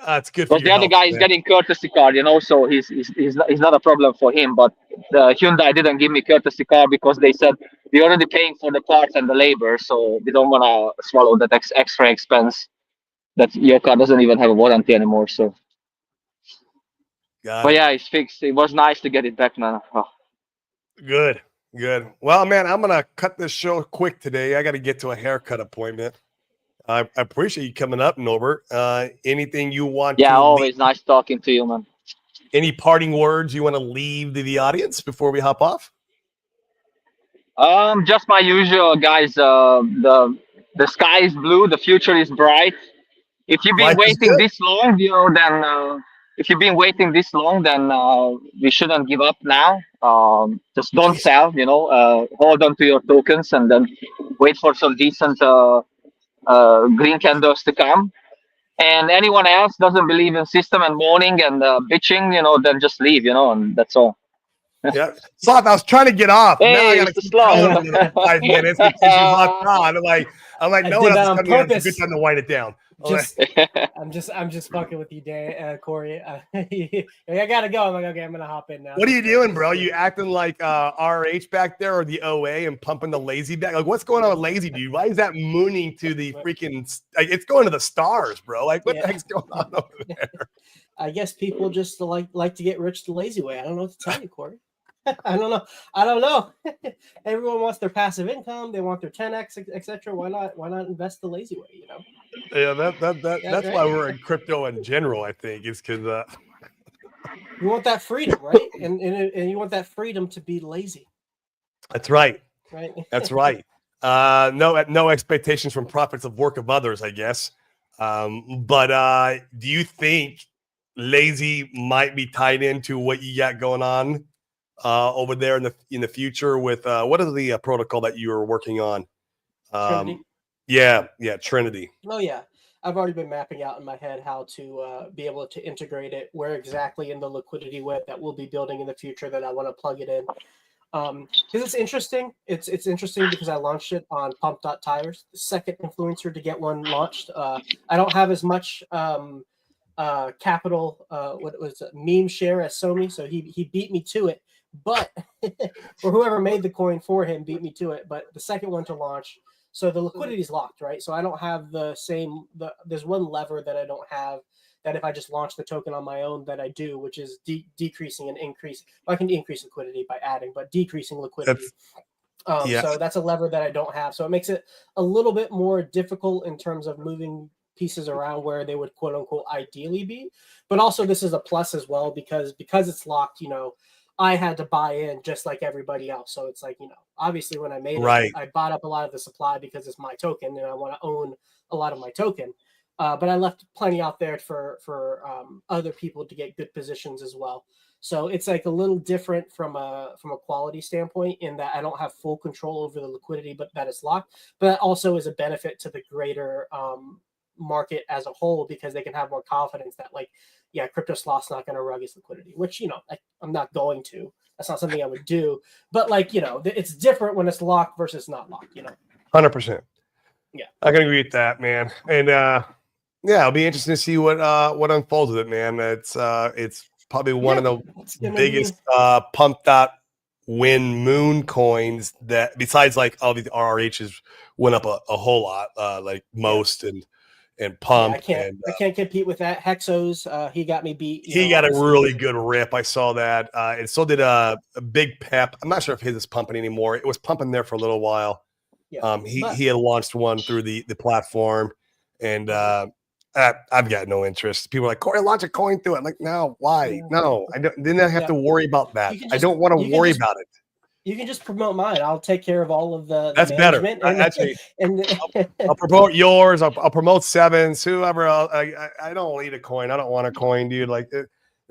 Speaker 1: It's good for
Speaker 2: Because
Speaker 1: your
Speaker 2: the other
Speaker 1: health,
Speaker 2: guy is
Speaker 1: man.
Speaker 2: getting courtesy car, so he's not a problem for him. But the Hyundai didn't give me courtesy car because they said we're already paying for the parts and the labor, so we don't want to swallow that extra expense that your car doesn't even have a warranty anymore. So,
Speaker 1: Got
Speaker 2: but
Speaker 1: it.
Speaker 2: yeah, it's fixed. It was nice to get it back, man. Oh.
Speaker 1: Good. Well, man, I'm gonna cut this show quick today. I got to get to a haircut appointment. I appreciate you coming up, Norbert. Anything you want
Speaker 2: Yeah,
Speaker 1: to leave?
Speaker 2: always nice talking to you, man.
Speaker 1: Any parting words you want to leave to the audience before we hop off?
Speaker 2: Just my usual, guys. The sky is blue. The future is bright. If you've been
Speaker 1: Life is
Speaker 2: waiting
Speaker 1: good.
Speaker 2: this long, then if you've been waiting this long, then we shouldn't give up now. Just don't
Speaker 1: Jeez.
Speaker 2: sell. Hold on to your tokens and then wait for some decent green candles to come. And anyone else doesn't believe in system and mourning and bitching, then just leave, and that's all.
Speaker 1: Yeah. Sloth, I was trying to get off. Now I
Speaker 2: Hey,
Speaker 1: gotta
Speaker 2: Mr.
Speaker 1: keep
Speaker 2: Sloth.
Speaker 1: going another 5 minutes because you locked on. I'm like,
Speaker 3: I
Speaker 1: no one
Speaker 3: did
Speaker 1: else
Speaker 3: that
Speaker 1: is
Speaker 3: on
Speaker 1: coming in. It's a good
Speaker 3: purpose.
Speaker 1: time to wind it down.
Speaker 3: Just, I'm just fucking with you, Dan, Corey. I gotta go. I'm like, okay, I'm gonna hop in now.
Speaker 1: What are you doing, bro? You acting like RH back there or the OA and pumping the lazy back? Like, what's going on with lazy, dude? Why is that mooning to the freaking? Like, it's going to the stars, bro. Like, what the heck's going on over there?
Speaker 3: I guess people just like to get rich the lazy way. I don't know what to tell you, Corey. I don't know. Everyone wants their passive income. They want their 10x, etc. Why not invest the lazy way?
Speaker 1: Yeah, that's
Speaker 3: right?
Speaker 1: why we're in crypto in general. I think is because
Speaker 3: you want that freedom, right? And you want that freedom to be lazy.
Speaker 1: That's right.
Speaker 3: Right.
Speaker 1: That's right. No expectations from profits of work of others, I guess. But do you think lazy might be tied into what you got going on over there in the future with what is the protocol that you are working on?
Speaker 3: Trinity.
Speaker 1: Yeah, Trinity.
Speaker 3: Oh yeah, I've already been mapping out in my head how to be able to integrate it, where exactly in the liquidity web that we'll be building in the future that I want to plug it in. Because it's interesting. It's interesting because I launched it on Pump.Tires, the second influencer to get one launched. I don't have as much capital, what was it, meme share as Somi, so he beat me to it. But or whoever made the coin for him beat me to it. But the second one to launch, so the liquidity is locked, right? So I don't have the same. There's one lever that I don't have. That if I just launch the token on my own, that I do, which is decreasing and increase. Well, I can increase liquidity by adding, but decreasing liquidity. So that's a lever that I don't have. So it makes it a little bit more difficult in terms of moving pieces around where they would quote unquote ideally be. But also this is a plus as well because it's locked, I had to buy in just like everybody else. So it's like, obviously when I made it, I bought up a lot of the supply because it's my token and I want to own a lot of my token. But I left plenty out there for other people to get good positions as well. So it's like a little different from a quality standpoint in that I don't have full control over the liquidity, but that it's locked. But that also is a benefit to the greater market as a whole because they can have more confidence that Crypto Sloth's not going to rug his liquidity, which I'm not going to. That's not something I would do. But it's different when it's locked versus not locked.
Speaker 1: 100%.
Speaker 3: Yeah,
Speaker 1: I can agree with that, man. And Yeah, it'll be interesting to see what unfolds with it, man. It's probably one of the biggest pumped out win moon coins that besides like all these RRHs went up a whole lot, like most and
Speaker 3: Yeah,
Speaker 1: pump and
Speaker 3: I can't compete with that. Hexos, he got me beat.
Speaker 1: he got a really good rip. I saw that, and so did a Big Pep. I'm not sure if his is pumping anymore. It was pumping there for a little while.
Speaker 3: Yeah,
Speaker 1: He had launched one through the platform, and I've got no interest. People are like, Corey, launch a coin through it. I'm like, no, why? No, I don't. Then I have to worry about that. I don't want to worry about it.
Speaker 3: You can just promote mine. I'll take care of all of the
Speaker 1: That's
Speaker 3: management.
Speaker 1: Better.
Speaker 3: And,
Speaker 1: Actually,
Speaker 3: and
Speaker 1: I'll promote yours. I'll promote Sevens. Whoever else. I don't need a coin. I don't want a coin, dude. Like,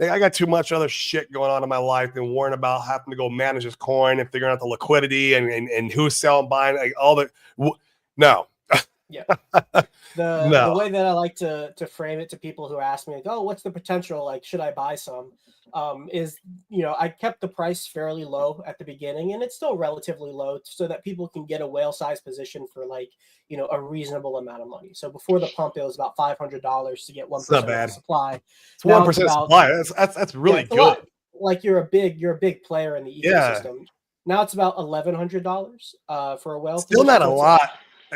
Speaker 1: I got too much other shit going on in my life than worrying about having to go manage this coin and figuring out the liquidity and who's selling, buying, like all the. No.
Speaker 3: Yeah. The way that I like to frame it to people who ask me, like, oh, what's the potential? Like, should I buy some? Is, I kept the price fairly low at the beginning, and it's still relatively low so that people can get a whale size position for like, a reasonable amount of money. So before the pump, it was about $500 to get 1% of the supply.
Speaker 1: It's 1% supply. That's really good.
Speaker 3: Like you're a big player in the ecosystem. Yeah. Now it's about $1,100 for a whale.
Speaker 1: Still not a lot.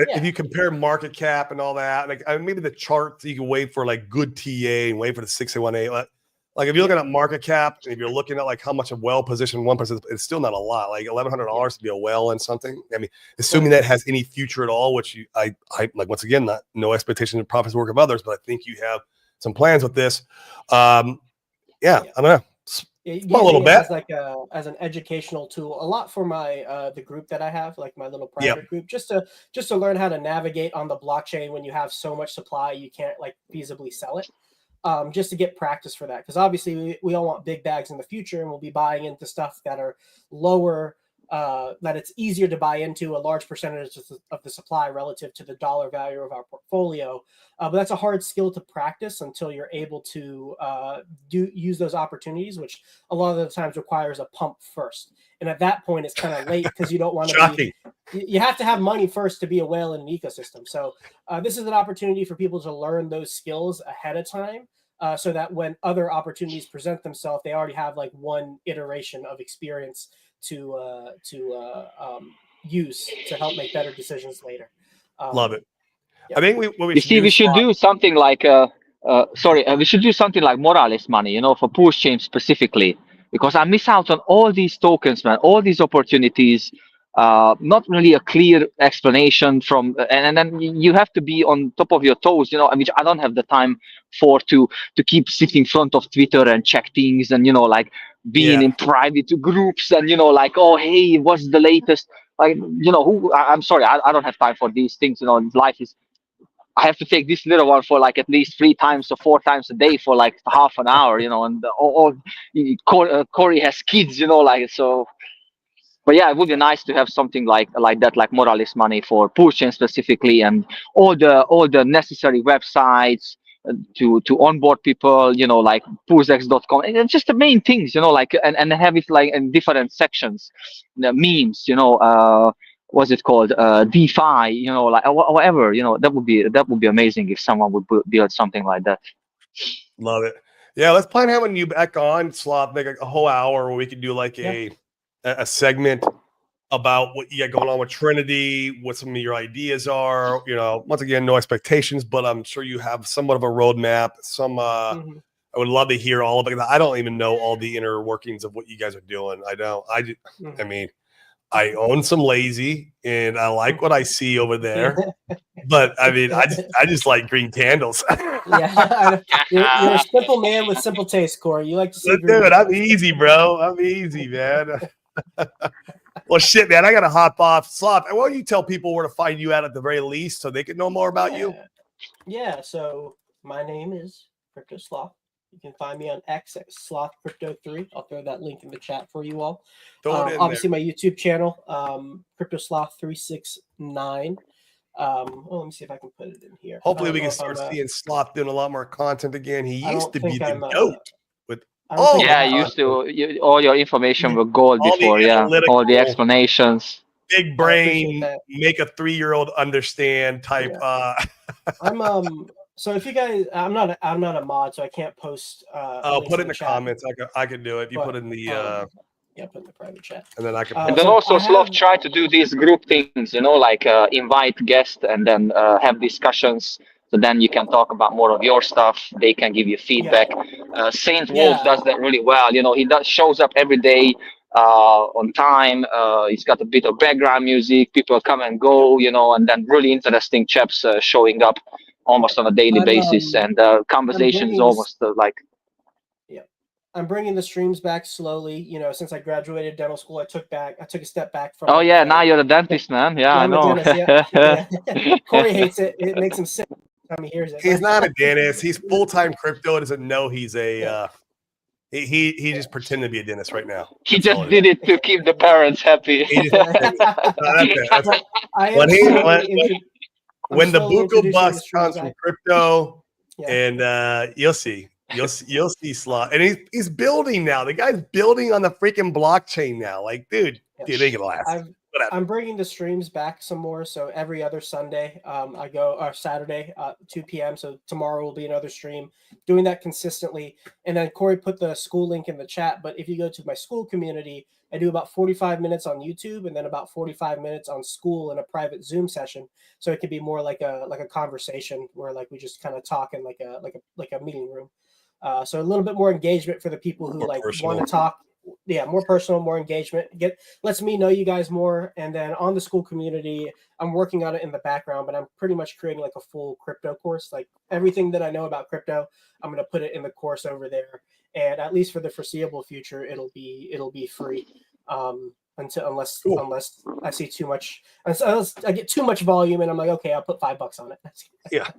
Speaker 1: Yeah. If you compare market cap and all that, like maybe the charts, you can wait for like good TA and wait for the 618. Like if you're looking at market cap, and if you're looking at like how much a well positioned 1%, it's still not a lot. Like $1,100 to be a well in something. I mean, assuming that has any future at all, which I like. Once again, no expectation of profits work of others, but I think you have some plans with this. I don't know.
Speaker 3: Yeah, a little bit as an educational tool, a lot for my the group that I have, like my little private group, just to learn how to navigate on the blockchain when you have so much supply you can't like feasibly sell it. Just to get practice for that, because obviously we all want big bags in the future, and we'll be buying into stuff that are lower, that it's easier to buy into a large percentage of the supply relative to the dollar value of our portfolio. But that's a hard skill to practice until you're able to use those opportunities, which a lot of the times requires a pump first. And at that point, it's kind of late because you don't want to be. You have to have money first to be a whale in an ecosystem. So this is an opportunity for people to learn those skills ahead of time, so that when other opportunities present themselves, they already have like one iteration of experience to use to help make better decisions later.
Speaker 1: Love it. Yeah. I think
Speaker 2: we should do something like we should do something like Morales money, for push chains specifically, because I miss out on all these tokens, man, all these opportunities. Not really a clear explanation from, and then you have to be on top of your toes, which I don't have the time for to keep sitting in front of Twitter and check things and like being in private groups and like, oh hey, what's the latest? Like I'm sorry, I don't have time for these things. Life is. I have to take this little one for like at least 3 times or 4 times a day for like half an hour, and Corey has kids, like so. But yeah, it would be nice to have something like that, like Morales money for push chain specifically, and all the necessary websites to onboard people, like Pulsicans.com, and just the main things, like and have it like in different sections, the memes, what's it called, DeFi, like whatever, that would be amazing if someone would build something like that.
Speaker 1: Love it. Yeah, let's plan having you back on, Sloth, make a whole hour where we can do like a segment about what you got going on with Trinity, what some of your ideas are. Once again, no expectations, but I'm sure you have somewhat of a roadmap. I would love to hear all of it. I don't even know all the inner workings of what you guys are doing. I don't. I mean, I own some lazy, and I like what I see over there. But I mean, I just like green candles.
Speaker 3: You're a simple man with simple taste, Corey. You like to see.
Speaker 1: Dude, I'm easy, bro. I'm easy, man. Well, shit, man. I gotta hop off. Sloth, why don't you tell people where to find you at the very least, so they can know more about you?
Speaker 3: Yeah. So my name is Crypto Sloth. You can find me on X at SlothCrypto3. I'll throw that link in the chat for you all. Obviously, my YouTube channel, CryptoSloth369. Let me see if I can put it in here.
Speaker 1: Hopefully, we can start seeing Sloth doing a lot more content again. He used to be the GOAT.
Speaker 2: You used to. All your information were gold before. All the explanations.
Speaker 1: Big brain, make a 3-year-old understand type.
Speaker 3: I'm So if you guys, I'm not a mod, so I can't post.
Speaker 1: I'll put it in the
Speaker 3: chat,
Speaker 1: comments. I can do it. If you put it in the
Speaker 3: yeah, put in the private chat.
Speaker 1: and then I can.
Speaker 2: And then
Speaker 3: So
Speaker 2: also
Speaker 3: I
Speaker 2: Sloth
Speaker 3: have-
Speaker 2: try to do these group things, like invite guests and then have discussions. So then you can talk about more of your stuff. They can give you feedback. Saint Wolf
Speaker 3: Yeah.
Speaker 2: does that really well. He shows up every day on time. He's got a bit of background music. People come and go, and then really interesting chaps showing up almost on a daily basis. And conversations almost like.
Speaker 3: I'm bringing the streams back slowly. Since I graduated dental school, I took a step back from.
Speaker 2: Oh yeah, now you're a dentist, man. Yeah, I
Speaker 3: I'm
Speaker 2: know.
Speaker 3: a dentist, yeah. Corey hates it. It makes him sick every time he hears it.
Speaker 1: He's not a dentist. He's full-time crypto. Doesn't know he's a. He just pretended to be a dentist right now.
Speaker 2: He just did it to keep the parents happy.
Speaker 1: When the Buko bus comes from crypto, and you'll see Sloth, and he's building now. The guy's building on the freaking blockchain now. Like, dude, they can last.
Speaker 3: I'm bringing the streams back some more. So every other Sunday, I go, or Saturday, 2 p.m. So tomorrow will be another stream, doing that consistently. And then Corey put the school link in the chat. But if you go to my school community, I do about 45 minutes on YouTube and then about 45 minutes on school in a private Zoom session. So it can be more like a conversation where like we just kind of talk in like a meeting room. So a little bit more engagement for the people who want to talk. Yeah, more personal, more engagement. Lets me know you guys more. And then on the school community, I'm working on it in the background, but I'm pretty much creating like a full crypto course. Like everything that I know about crypto, I'm going to put it in the course over there. And at least for the foreseeable future, it'll be free. Unless I see too much, unless I get too much volume, and I'm like, okay, I'll put $5 on it.
Speaker 1: Yeah,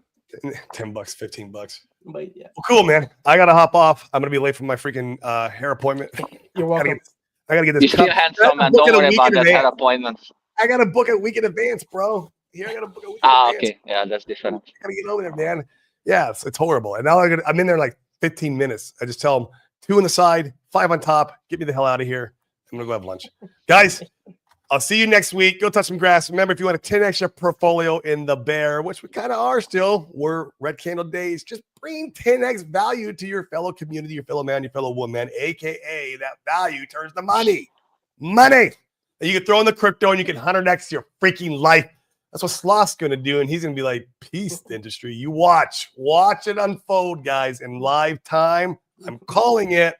Speaker 1: $10, $15.
Speaker 3: But yeah,
Speaker 1: well, cool, man. I gotta hop off. I'm gonna be late for my freaking hair appointment.
Speaker 3: You're welcome.
Speaker 1: I gotta get this.
Speaker 2: You're still handsome, man. Don't worry about that hair appointment.
Speaker 1: I gotta book a week in advance, bro. Here, I gotta book a week in advance.
Speaker 2: Okay, yeah, that's different.
Speaker 1: I gotta get over there, man. Yeah, it's horrible. And now I'm in there like 15 minutes. I just tell them 2 on the side, 5 on top. Get me the hell out of here. I'm gonna go have lunch, guys. I'll see you next week. Go touch some grass. Remember, if you want a 10x your portfolio in the bear, which we kind of are still, we're red candle days. Just bring 10x value to your fellow community, your fellow man, your fellow woman, aka that value turns to money. Money that you can throw in the crypto and you can 100x your freaking life. That's what Sloth's gonna do, and he's gonna be like, "Peace, industry. You watch it unfold, guys, in live time." I'm calling it.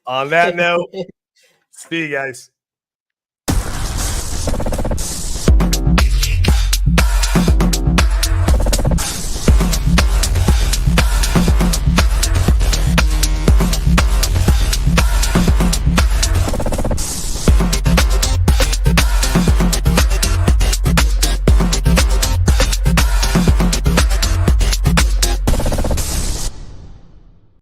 Speaker 1: On that note, see you guys.